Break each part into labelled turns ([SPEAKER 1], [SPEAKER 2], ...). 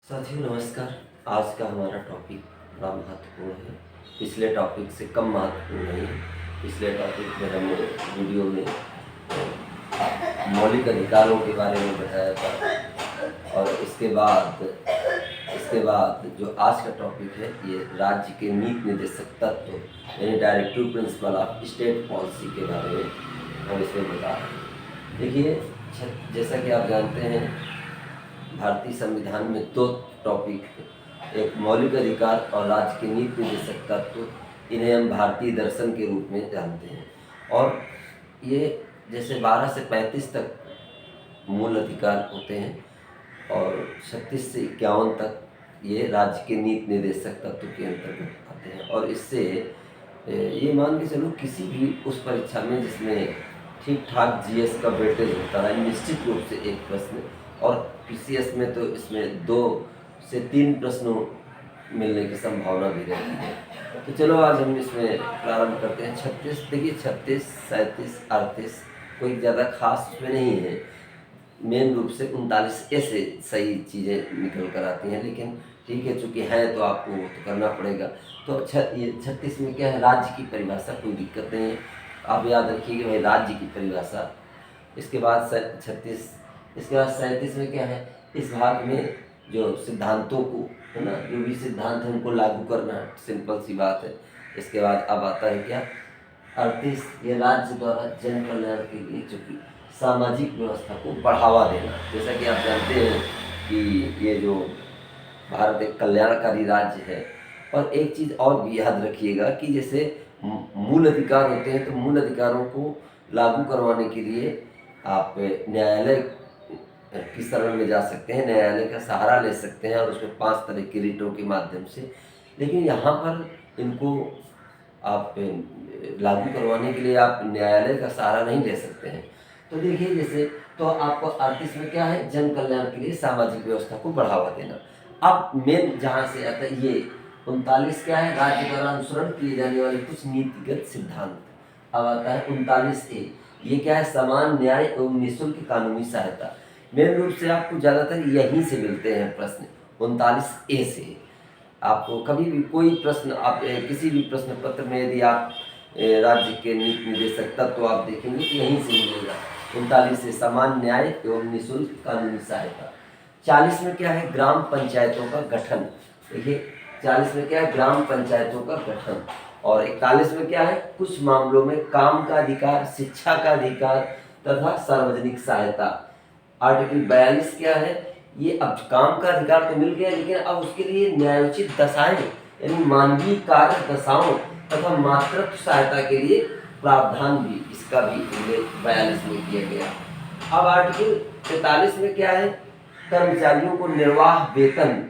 [SPEAKER 1] साथियों नमस्कार। आज का हमारा टॉपिक बड़ा महत्वपूर्ण है। पिछले टॉपिक से कम महत्वपूर्ण नहीं है। पिछले टॉपिक में हमने वीडियो में मौलिक अधिकारों के बारे में बताया था और इसके बाद जो आज का टॉपिक है ये राज्य के नीति निर्देशक तत्व यानी directive principle of state policy के बारे में हम इसमें बता रहे हैं। देखिए, जैसा कि आप जानते हैं भारतीय संविधान में दो टॉपिक है, एक मौलिक अधिकार और राज्य के नीति निर्देशक तत्व। इन्हें हम भारतीय दर्शन के रूप में जानते हैं और ये जैसे 12 से 35 तक मूल अधिकार होते हैं और 36 से 51 तक ये राज्य के नीति निर्देशक तत्व के अंतर्गत आते हैं। और इससे ये मान के चलो किसी भी उस परीक्षा में जिसमें ठीक ठाक जीएस का वेटेज होता है निश्चित रूप से एक प्रश्न, और पीसीएस में तो इसमें 2 से 3 प्रश्नों मिलने की संभावना भी रहती है। तो चलो आज हम इसमें प्रारंभ करते हैं। 36 देखिए, 36, 37, 38 कोई ज़्यादा खास उसमें नहीं है। मेन रूप से 39 ऐसे सही चीज़ें निकल कर आती हैं, लेकिन ठीक है चूँकि है तो आपको तो करना पड़ेगा। तो ये 36 में क्या है, राज्य की परिभाषा, कोई दिक्कत नहीं है। आप याद रखिए कि भाई राज्य की परिभाषा। इसके बाद 36, इसके बाद 37 में क्या है, इस भाग में जो सिद्धांतों को है ना, जो भी सिद्धांत है उनको लागू करना, सिंपल सी बात है। इसके बाद अब आता है क्या 38, ये राज्य द्वारा जन कल्याण के लिए चूँकि सामाजिक व्यवस्था को बढ़ावा देना। जैसा कि आप जानते हैं कि ये जो भारत एक कल्याणकारी राज्य है। और एक चीज़ और भी याद रखिएगा कि जैसे मूल अधिकार होते हैं तो मूल अधिकारों को लागू करवाने के लिए आप न्यायालय की शरण में जा सकते हैं, न्यायालय का सहारा ले सकते हैं और उसमें 5 तरह की रिटों के माध्यम से। लेकिन यहाँ पर इनको आप लागू करवाने के लिए आप न्यायालय का सहारा नहीं ले सकते हैं। तो देखिए जैसे तो आपको 38 में क्या है, जन कल्याण के लिए सामाजिक व्यवस्था को बढ़ावा देना। अब मेन जहाँ से आता है ये 39 क्या है, राज्य द्वारा अनुसरण किए जाने वाले कुछ नीतिगत सिद्धांत। अब आता है 39A, ये क्या है, समान न्याय एवं निःशुल्क कानूनी सहायता। मेन रूप से आपको ज़्यादातर यहीं से मिलते हैं प्रश्न 39A से। आपको कभी भी कोई प्रश्न आप किसी भी प्रश्न पत्र में यदि आप राज्य के नीति निर्देशक तत्व आप देखेंगे तो यहीं से मिलेगा 39 से, समान न्याय एवं निःशुल्क कानूनी सहायता। 40 में क्या है, ग्राम पंचायतों का गठन। देखिए 40 में क्या है, ग्राम पंचायतों का गठन। और 41 में क्या है, कुछ मामलों में काम का अधिकार, शिक्षा का अधिकार तथा सार्वजनिक सहायता। आर्टिकल 42 क्या है, ये अब काम का अधिकार तो मिल गया लेकिन अब उसके लिए न्यायोचित दशाएं यानी मानवीय कार्य दशाओं तथा मातृत्व सहायता के लिए प्रावधान भी, इसका भी उल्लेख 42 में किया गया। अब आर्टिकल 43 में क्या है, कर्मचारियों को निर्वाह वेतन।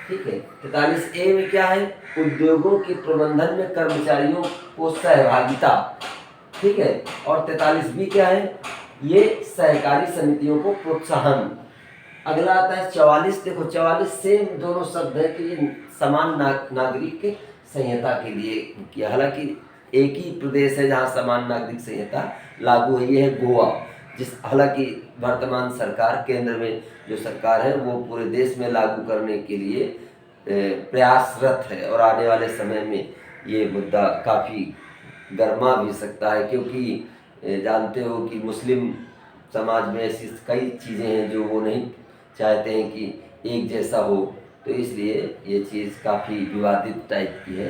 [SPEAKER 1] ठीक है, 43A में क्या है, उद्योगों के प्रबंधन में कर्मचारियों को सहभागिता। ठीक है, और 43B क्या है, ये सहकारी समितियों को प्रोत्साहन। अगला आता है 44। देखो 44 सेम दोनों शब्द है कि ये समान नागरिक संहिता के लिए किया। हालांकि एक ही प्रदेश है जहाँ समान नागरिक संहिता लागू है, ये है गोवा। हालांकि वर्तमान सरकार, केंद्र में जो सरकार है वो पूरे देश में लागू करने के लिए प्रयासरत है और आने वाले समय में ये मुद्दा काफ़ी गर्मा भी सकता है, क्योंकि जानते हो कि मुस्लिम समाज में ऐसी कई चीज़ें हैं जो वो नहीं चाहते हैं कि एक जैसा हो, तो इसलिए ये चीज़ काफ़ी विवादित टाइप की है।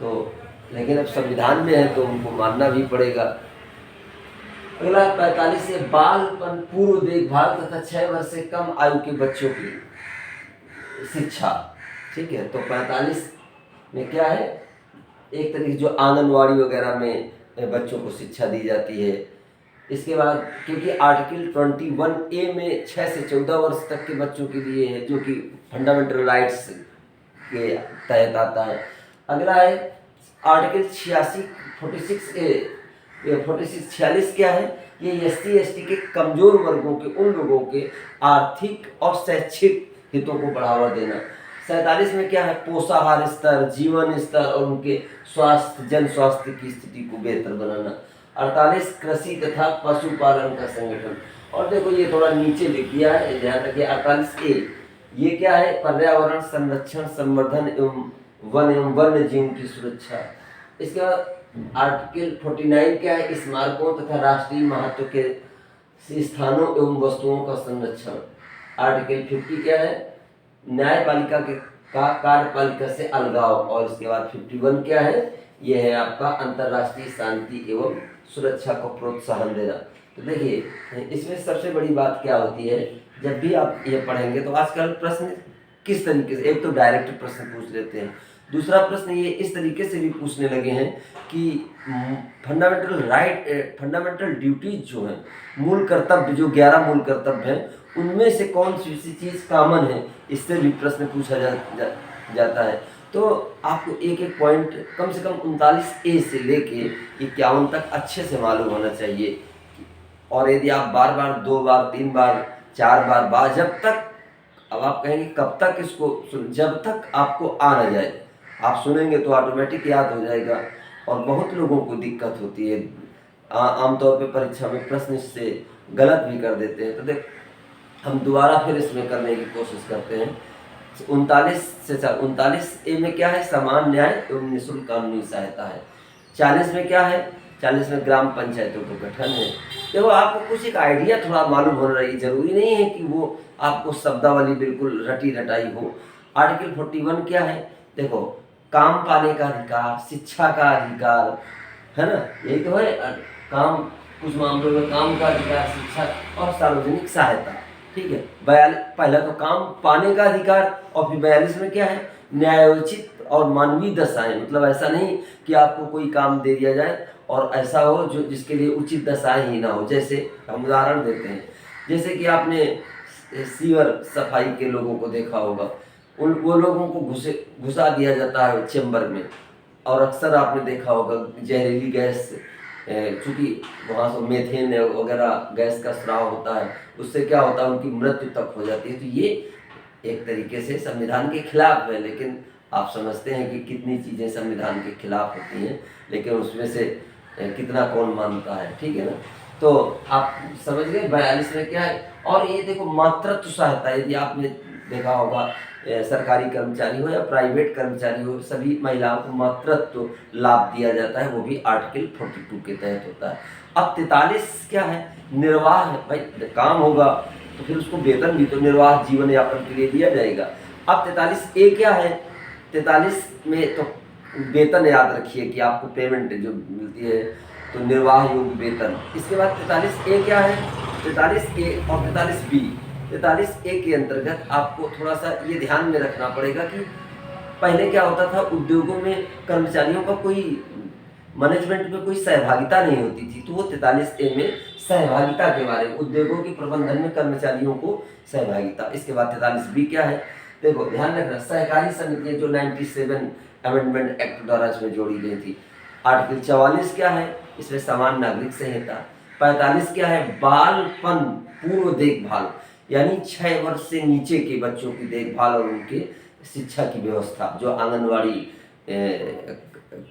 [SPEAKER 1] तो लेकिन अब संविधान में है तो उनको मानना भी पड़ेगा। अगला 45 से बालपन पूर्व देखभाल तथा 6 वर्ष से कम आयु के बच्चों की शिक्षा। ठीक है, तो 45 में क्या है, एक तरीके जो आंगनवाड़ी वगैरह में बच्चों को शिक्षा दी जाती है। इसके बाद क्योंकि आर्टिकल 21A में 6 से 14 वर्ष तक के बच्चों के लिए है जो कि फंडामेंटल राइट्स के तहत आता है। अगला है आर्टिकल 46 क्या है, ये SC/ST के कमजोर वर्गों के, उन लोगों के आर्थिक और शैक्षिक हितों को बढ़ावा देना। 47 में क्या है, पोषाहार स्तर, जीवन स्तर और उनके स्वास्थ्य, जन स्वास्थ्य की स्थिति को बेहतर बनाना। 48 कृषि तथा पशुपालन का संगठन। और देखो ये थोड़ा नीचे लिख दिया है, ध्यान रखिए 48A ये क्या है? पर्यावरण संरक्षण, संवर्धन एवं वन्य जीव की सुरक्षा। इसके बाद आर्टिकल 49 क्या है? स्मारकों तथा राष्ट्रीय महत्व के स्थानों एवं वस्तुओं का संरक्षण। आर्टिकल 50 क्या है? न्यायपालिका के का कार्यपालिका से अलगाव। और इसके बाद 51 क्या है? यह है आपका अंतर्राष्ट्रीय शांति एवं सुरक्षा को प्रोत्साहन देना। तो देखिए इसमें सबसे बड़ी बात क्या होती है, जब भी आप ये पढ़ेंगे तो आजकल प्रश्न किस तरीके से, एक तो डायरेक्ट प्रश्न पूछ लेते हैं, दूसरा प्रश्न ये इस तरीके से भी पूछने लगे हैं कि फंडामेंटल ड्यूटीज जो हैं, मूल कर्तव्य, जो 11 मूल कर्तव्य हैं, उनमें से कौन सी चीज़ कॉमन है, इससे भी प्रश्न पूछा जाता है। तो आपको एक एक पॉइंट कम से कम 39A से लेके 51 तक अच्छे से मालूम होना चाहिए। और यदि आप बार बार 2 बार 3 बार 4 बार जब तक, अब आप कहेंगे कब तक इसको जब तक आपको आ न जाए, आप सुनेंगे तो ऑटोमेटिक याद हो जाएगा। और बहुत लोगों को दिक्कत होती है, आमतौर पे परीक्षा में प्रश्न इससे गलत भी कर देते हैं। तो देख हम दोबारा फिर इसमें करने की कोशिश करते हैं। 39A में क्या है? समान न्याय एवं निःशुल्क कानूनी सहायता है। 40 में क्या है? 40 में ग्राम पंचायतों का गठन है। देखो आपको कुछ एक आइडिया थोड़ा मालूम होना रही, जरूरी नहीं है कि वो आपको शब्दावली बिल्कुल रटी रटाई हो। आर्टिकल 41 क्या है? देखो काम पाने का अधिकार, शिक्षा का अधिकार, है ना, यही तो है काम, कुछ मामलों में काम का अधिकार, शिक्षा और सार्वजनिक सहायता। ठीक है, 42 पहला तो काम पाने का अधिकार, और फिर 42 में क्या है? न्यायोचित और मानवीय दशाएं। मतलब ऐसा नहीं कि आपको कोई काम दे दिया जाए और ऐसा हो जो जिसके लिए उचित दशाएं ही ना हो। जैसे हम उदाहरण देते हैं, जैसे कि आपने सीवर सफाई के लोगों को देखा होगा, वो लोगों को घुसा दिया जाता है चेंबर में, और अक्सर आपने देखा होगा जहरीली गैस, चूँकि वहाँ से मेथेन वगैरह गैस का स्राव होता है, उससे क्या होता है? उनकी मृत्यु तक हो जाती है। तो ये एक तरीके से संविधान के खिलाफ है, लेकिन आप समझते हैं कि कितनी चीज़ें संविधान के खिलाफ होती हैं, लेकिन उसमें से कितना कौन मानता है। ठीक है ना, तो आप समझ गए। 42 में क्या है? और ये देखो मातृत्व सहायता, यदि आपने देखा होगा सरकारी कर्मचारी हो या प्राइवेट कर्मचारी हो, सभी महिलाओं को मातृत्व लाभ दिया जाता है, वो भी आर्टिकल 42 के तहत होता है। अब 43 क्या है? निर्वाह है। भाई काम होगा तो फिर उसको वेतन भी तो निर्वाह जीवन यापन के लिए दिया जाएगा। अब 43A क्या है? 43 में तो वेतन याद रखिए कि आपको पेमेंट जो मिलती है, तो निर्वाह योग्य वेतन। इसके बाद 43A क्या है? 43A और 43B। 43A के अंतर्गत आपको थोड़ा सा ये ध्यान में रखना पड़ेगा कि पहले क्या होता था, उद्योगों में कर्मचारियों का कोई मैनेजमेंट में कोई सहभागिता नहीं होती थी, तो वो 43A में सहभागिता के बारे में, उद्योगों के प्रबंधन में कर्मचारियों को सहभागिता। इसके बाद 43B क्या है? देखो ध्यान रखना, सहकारी समितियाँ जो 97 अमेंडमेंट एक्ट द्वारा इसमें जोड़ी गई थी। आर्टिकल 44 क्या है? इसमें समान नागरिक संहिता। 45 क्या है? बालपन पूर्व देखभाल, यानी 6 वर्ष से नीचे के बच्चों की देखभाल और उनके शिक्षा की व्यवस्था, जो आंगनवाड़ी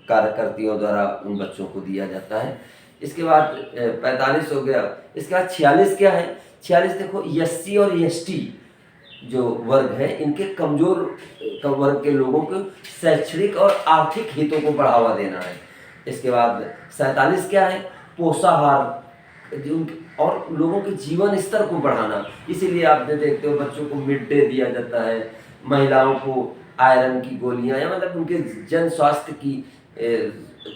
[SPEAKER 1] कार्यकर्तियों द्वारा उन बच्चों को दिया जाता है। इसके बाद 45 हो गया। इसके बाद 46 क्या है? 46 देखो SC और ST जो वर्ग है, इनके कमजोर वर्ग के लोगों को शैक्षणिक और आर्थिक हितों को बढ़ावा देना है। इसके बाद 47 क्या है? पोषाहार और लोगों के जीवन स्तर को बढ़ाना। इसीलिए आप देखते हो बच्चों को मिड डे दिया जाता है, महिलाओं को आयरन की गोलियां, या मतलब उनके जन स्वास्थ्य की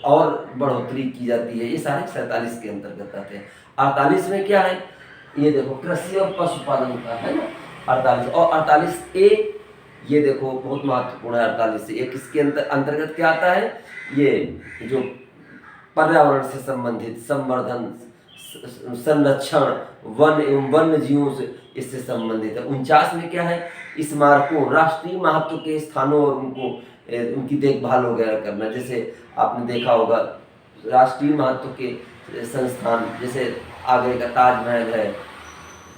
[SPEAKER 1] और बढ़ोतरी की जाती है। ये सारे 47 के अंतर्गत आते हैं। 48 में क्या है? ये देखो कृषि और पशुपालन का है ना, 48। और 48A ये देखो बहुत महत्वपूर्ण है। 48A किसके अंतर्गत क्या आता है? ये जो पर्यावरण से संबंधित संवर्धन, संरक्षण, वन एवं वन्य जीवों से इससे संबंधित है। 49 में क्या है? स्मारकों, राष्ट्रीय महत्व के स्थानों और उनकी देखभाल वगैरह करना। जैसे आपने देखा होगा राष्ट्रीय महत्व के संस्थान, जैसे आगरे का ताजमहल है,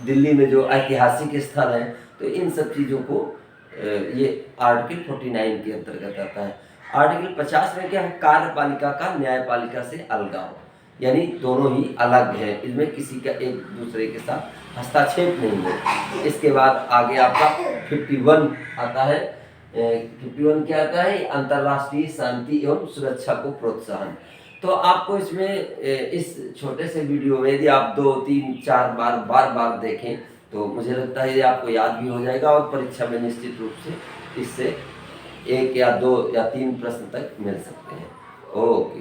[SPEAKER 1] दिल्ली में जो ऐतिहासिक स्थल है, तो इन सब चीज़ों को ये आर्टिकल 49 के अंतर्गत आता है। आर्टिकल 50 में क्या है? कार्यपालिका का न्यायपालिका से अलगाव, यानी दोनों ही अलग हैं, इसमें किसी का एक दूसरे के साथ हस्तक्षेप नहीं है। इसके बाद आगे आपका 51 आता है। 51 क्या आता है? अंतर्राष्ट्रीय शांति एवं सुरक्षा को प्रोत्साहन। तो आपको इसमें इस छोटे से वीडियो में यदि आप 2, 3, 4 बार देखें तो मुझे लगता है ये आपको याद भी हो जाएगा और परीक्षा में निश्चित रूप से इससे 1 या 2 या 3 प्रश्न तक मिल सकते हैं। ओके।